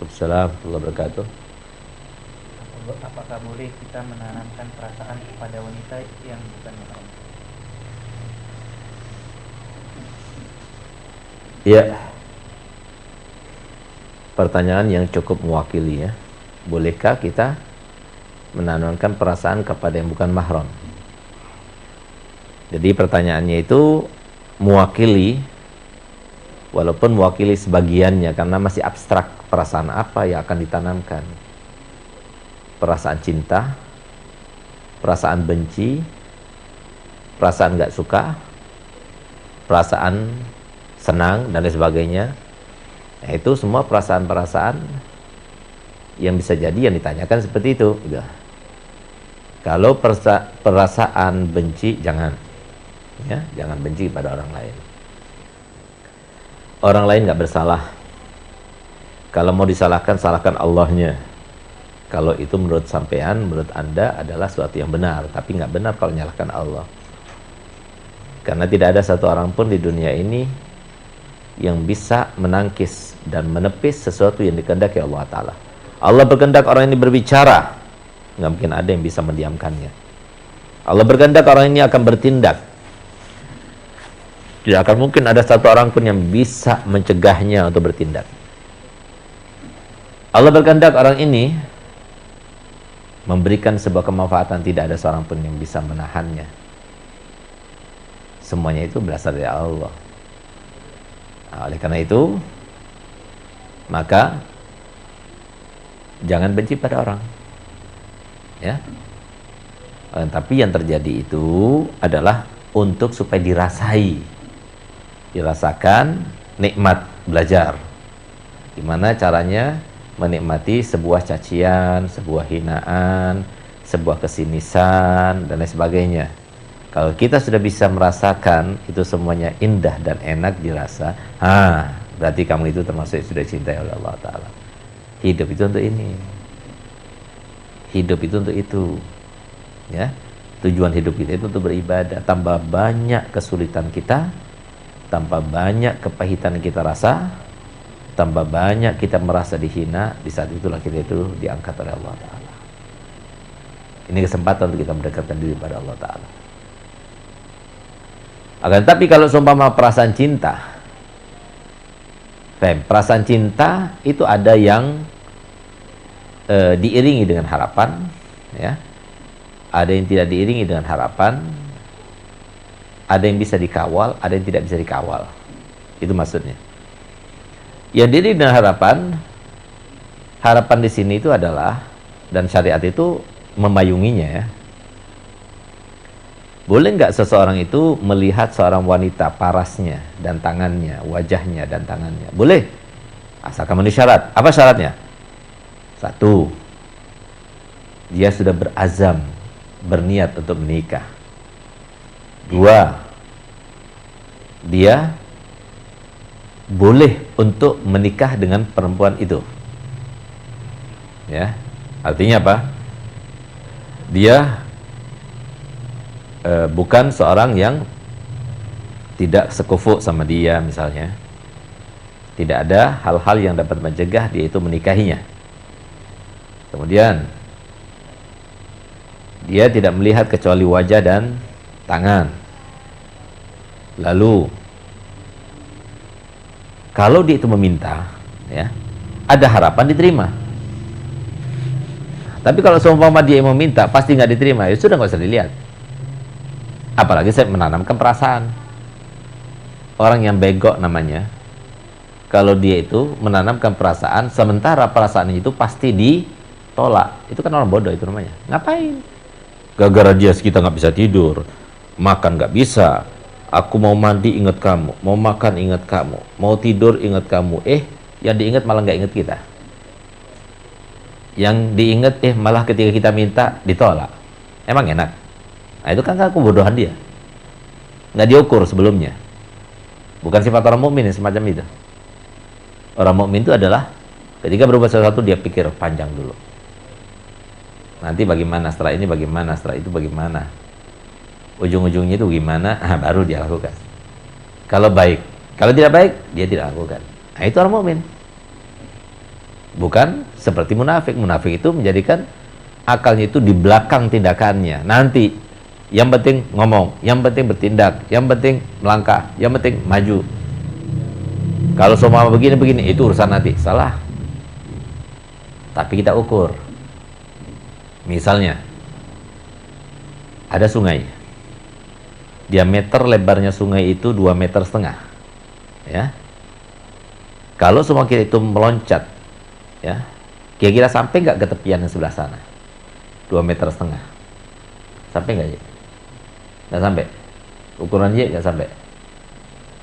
Waalaikumsalam warahmatullahi wabarakatuh. Apakah boleh kita menanamkan perasaan kepada wanita yang bukan mahram? Ya, pertanyaan yang cukup mewakili ya. Bolehkah kita menanamkan perasaan kepada yang bukan mahram? Jadi pertanyaannya itu mewakili, walaupun mewakili sebagiannya karena masih abstrak. Perasaan apa yang akan ditanamkan? Perasaan cinta, perasaan benci, perasaan gak suka, perasaan senang dan lain sebagainya. Nah, itu semua perasaan-perasaan yang bisa jadi yang ditanyakan seperti itu. Kalau perasaan benci, jangan, ya, jangan benci pada orang lain. Orang lain nggak bersalah. Kalau mau disalahkan, salahkan Allahnya. Kalau itu menurut sampean, menurut Anda adalah suatu yang benar, tapi nggak benar kalau menyalahkan Allah. Karena tidak ada satu orang pun di dunia ini yang bisa menangkis dan menepis sesuatu yang dikehendaki Allah Ta'ala. Allah berkehendak orang ini berbicara, nggak mungkin ada yang bisa mendiamkannya. Allah berkehendak orang ini akan bertindak, tidak akan mungkin ada satu orang pun yang bisa mencegahnya untuk bertindak. Allah berkehendak orang ini memberikan sebuah kemanfaatan, tidak ada seorang pun yang bisa menahannya. Semuanya itu berasal dari Allah. Nah, oleh karena itu, maka jangan benci pada orang, ya. Tapi yang terjadi itu adalah untuk supaya dirasakan nikmat belajar. Gimana caranya menikmati sebuah cacian, sebuah hinaan, sebuah kesinisan dan lain sebagainya. Kalau kita sudah bisa merasakan itu semuanya indah dan enak dirasa, berarti kamu itu termasuk yang sudah dicintai oleh Allah Ta'ala. Hidup itu untuk ini, hidup itu untuk itu, ya. Tujuan hidup kita itu untuk beribadah. Tambah banyak kesulitan kita, tambah banyak kepahitan yang kita rasa, tambah banyak kita merasa dihina, di saat itulah kita itu diangkat oleh Allah Ta'ala. Ini kesempatan untuk kita mendekatkan diri pada Allah Ta'ala. Akan tapi kalau seumpama perasaan cinta, perasaan cinta itu ada yang diiringi dengan harapan, ya. Ada yang tidak diiringi dengan harapan, ada yang bisa dikawal, ada yang tidak bisa dikawal. Itu maksudnya. Yang diiringi dengan harapan di sini itu adalah, dan syariat itu memayunginya, ya. Boleh nggak seseorang itu melihat seorang wanita parasnya dan tangannya, wajahnya dan tangannya? Boleh, asalkan memenuhi syarat. Apa syaratnya? 1, dia sudah berazam, berniat untuk menikah. 2, dia boleh untuk menikah dengan perempuan itu, ya. Artinya apa? Dia bukan seorang yang tidak sekufu sama dia misalnya. Tidak ada hal-hal yang dapat mencegah dia itu menikahinya. Kemudian dia tidak melihat kecuali wajah dan tangan. Lalu kalau dia itu meminta, ya, ada harapan diterima. Tapi kalau seumpama dia yang meminta pasti nggak diterima, ya sudah, nggak usah dilihat. Apalagi saya menanamkan perasaan. Orang yang bego namanya, kalau dia itu menanamkan perasaan, sementara perasaan itu pasti ditolak. Itu kan orang bodoh itu namanya. Ngapain? Gara-gara dia kita nggak bisa tidur, makan nggak bisa. Aku mau mandi ingat kamu, mau makan ingat kamu, mau tidur ingat kamu. Yang diingat malah nggak ingat kita. Yang diingat malah ketika kita minta ditolak. Emang enak? Nah, itu kan kebodohan dia. Nggak diukur sebelumnya. Bukan sifat orang mukmin yang semacam itu. Orang mukmin itu adalah ketika berbuat sesuatu dia pikir panjang dulu. Nanti bagaimana, setelah ini bagaimana, setelah itu bagaimana, ujung-ujungnya itu gimana, baru dia lakukan. Kalau baik, kalau tidak baik dia tidak lakukan. Nah, itu orang mukmin. Bukan seperti munafik. Munafik itu menjadikan akalnya itu di belakang tindakannya. Nanti yang penting ngomong, yang penting bertindak, yang penting melangkah, yang penting maju. Kalau semua begini-begini itu urusan nanti. Salah. Tapi kita ukur. Misalnya ada sungai. Diameter lebarnya sungai itu 2,5 meter. Ya. Kalau semua kita itu meloncat, ya, kira-kira sampai nggak ke tepian yang sebelah sana? 2,5 meter. Sampai nggak ya? Nggak sampai. Ukuran Y nggak sampai.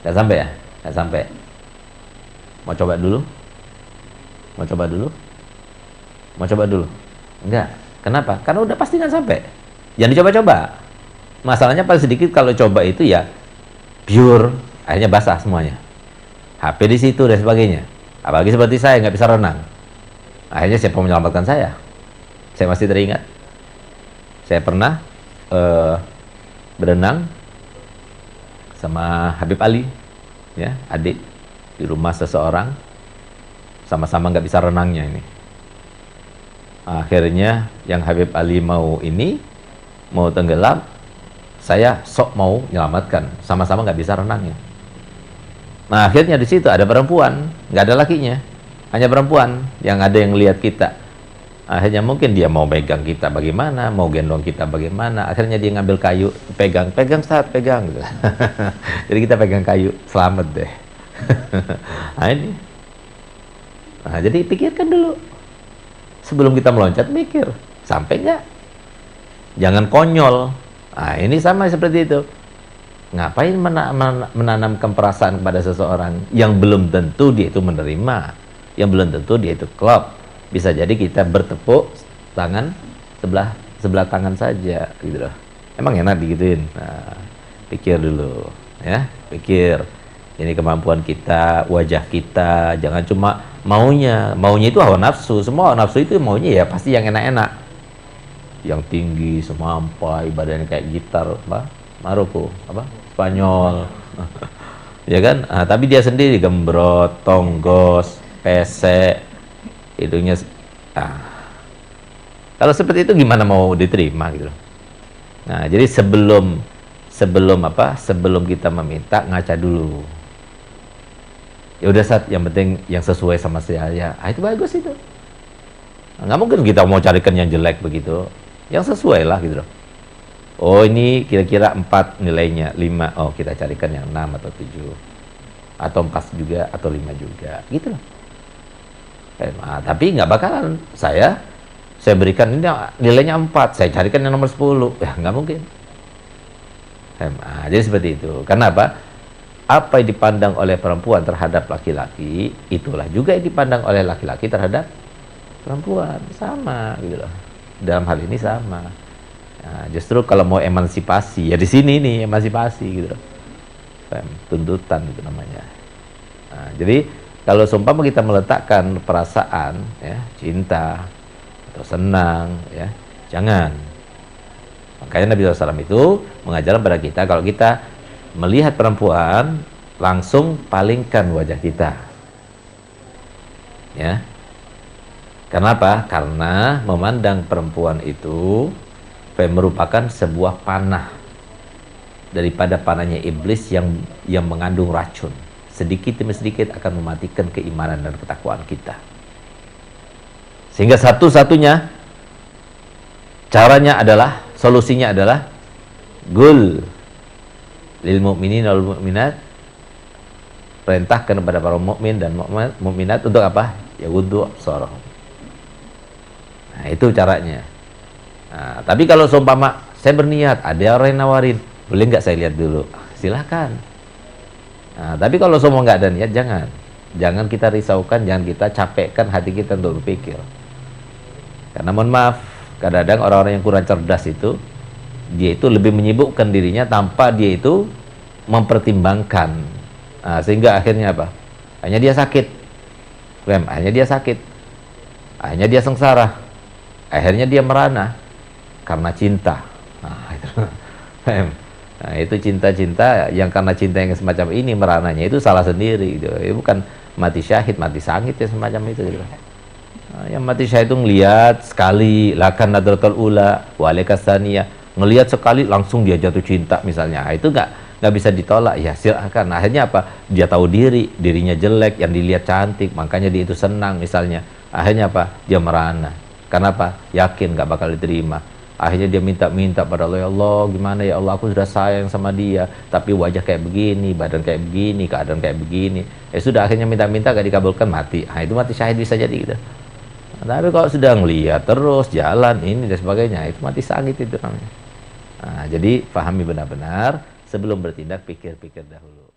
Nggak sampai ya? Nggak sampai. Mau coba dulu? Mau coba dulu? Mau coba dulu? Enggak. Kenapa? Karena udah pasti nggak sampai. Jangan dicoba-coba. Masalahnya paling sedikit kalau coba itu ya pure, akhirnya basah semuanya. HP di situ dan sebagainya. Apalagi seperti saya nggak bisa renang. Akhirnya siapa menyelamatkan saya? Saya masih teringat. Saya pernah berenang sama Habib Ali, ya, adik di rumah seseorang, sama-sama nggak bisa renangnya ini. Akhirnya yang Habib Ali mau tenggelam, saya sok mau menyelamatkan, sama-sama nggak bisa renangnya. Nah akhirnya di situ ada perempuan, nggak ada lakinya, hanya perempuan yang ada yang lihat kita. Akhirnya mungkin dia mau pegang kita bagaimana, mau gendong kita bagaimana. Akhirnya dia ngambil kayu, pegang Ustaz, pegang. Gitu. Jadi kita pegang kayu, selamat deh. Nah ini. Nah jadi pikirkan dulu. Sebelum kita meloncat, mikir. Sampai nggak? Jangan konyol. Nah ini sama seperti itu. Ngapain menanamkan perasaan kepada seseorang yang belum tentu dia itu menerima, yang belum tentu dia itu klop. Bisa jadi kita bertepuk tangan sebelah tangan saja gitu loh. Emang enak digituin. Nah, pikir dulu ya, pikir. Ini kemampuan kita, wajah kita, jangan cuma maunya itu hawa nafsu. Semua hawa nafsu itu maunya ya pasti yang enak-enak. Yang tinggi, semampai, badannya kayak gitar Maroko, Spanyol. Ya kan? Nah, tapi dia sendiri gembrot, tonggos, pesek, hidungnya. Kalau seperti itu gimana mau diterima gitu loh. Nah, jadi sebelum kita meminta, ngaca dulu. Ya udah Sat, yang penting yang sesuai sama saya. Itu bagus itu. Nggak mungkin kita mau carikan yang jelek begitu. Yang sesuai lah gitu loh. Oh ini kira-kira 4 nilainya, 5. Oh kita carikan yang 6 atau 7. Atau 4 juga, atau 5 juga. Gitu loh. Nah, tapi nggak bakalan saya berikan ini nilainya 4, saya carikan yang nomor 10. Ya nggak mungkin. Jadi seperti itu. Karena apa yang dipandang oleh perempuan terhadap laki-laki, itulah juga yang dipandang oleh laki-laki terhadap perempuan. Sama gitu loh. Dalam hal ini sama. Nah, justru kalau mau emansipasi, ya di sini nih emansipasi gitu loh. Tuntutan itu namanya. Nah, jadi kalau seumpama kita meletakkan perasaan, ya, cinta atau senang, ya, jangan. Makanya Nabi SAW itu mengajarkan kepada kita, kalau kita melihat perempuan, langsung palingkan wajah kita. Ya. Kenapa? Karena memandang perempuan itu merupakan sebuah panah daripada panahnya iblis yang mengandung racun. Sedikit demi sedikit akan mematikan keimanan dan ketakwaan kita. Sehingga satu-satunya caranya adalah, solusinya adalah gul lil mu'minin wal mu'minat, perintahkan kepada para mukmin dan mukminat untuk apa? Ya wudhu absarahum. Nah, itu caranya. Nah, tapi kalau seumpama saya berniat, ada orang yang nawarin, boleh nggak saya lihat dulu? Silahkan. Nah, tapi kalau semua nggak ada niat, jangan kita risaukan, jangan kita capekkan hati kita untuk berpikir. Karena mohon maaf, kadang-kadang orang-orang yang kurang cerdas itu, dia itu lebih menyibukkan dirinya tanpa dia itu mempertimbangkan. Nah, sehingga akhirnya apa? Hanya dia sakit. Akhirnya dia sakit. Akhirnya dia sengsara. Akhirnya dia merana karena cinta. Nah, itu. Nah, itu cinta-cinta yang karena cinta yang semacam ini merananya itu salah sendiri gitu. Itu bukan mati syahid, mati sangit ya semacam itu gitu. Yang mati syahid itu ngelihat sekali, lakan nadratul ula, walekasaniyah, ngelihat sekali langsung dia jatuh cinta misalnya. Itu nggak bisa ditolak, ya silakan. Akhirnya apa? Dia tahu dirinya jelek, yang dilihat cantik, makanya dia itu senang misalnya. Akhirnya apa? Dia merana. Karena apa? Yakin nggak bakal diterima. Akhirnya dia minta pada Allah, ya Allah, gimana ya Allah, aku sudah sayang sama dia, tapi wajah kayak begini, badan kayak begini, keadaan kayak begini. Sudah, akhirnya minta-minta gak dikabulkan, mati. Nah, itu mati syahid bisa jadi gitu. Tapi kalau sudah ngelihat terus jalan ini dan sebagainya, itu mati sangit itu namanya. Nah, jadi pahami benar-benar sebelum bertindak, pikir-pikir dahulu.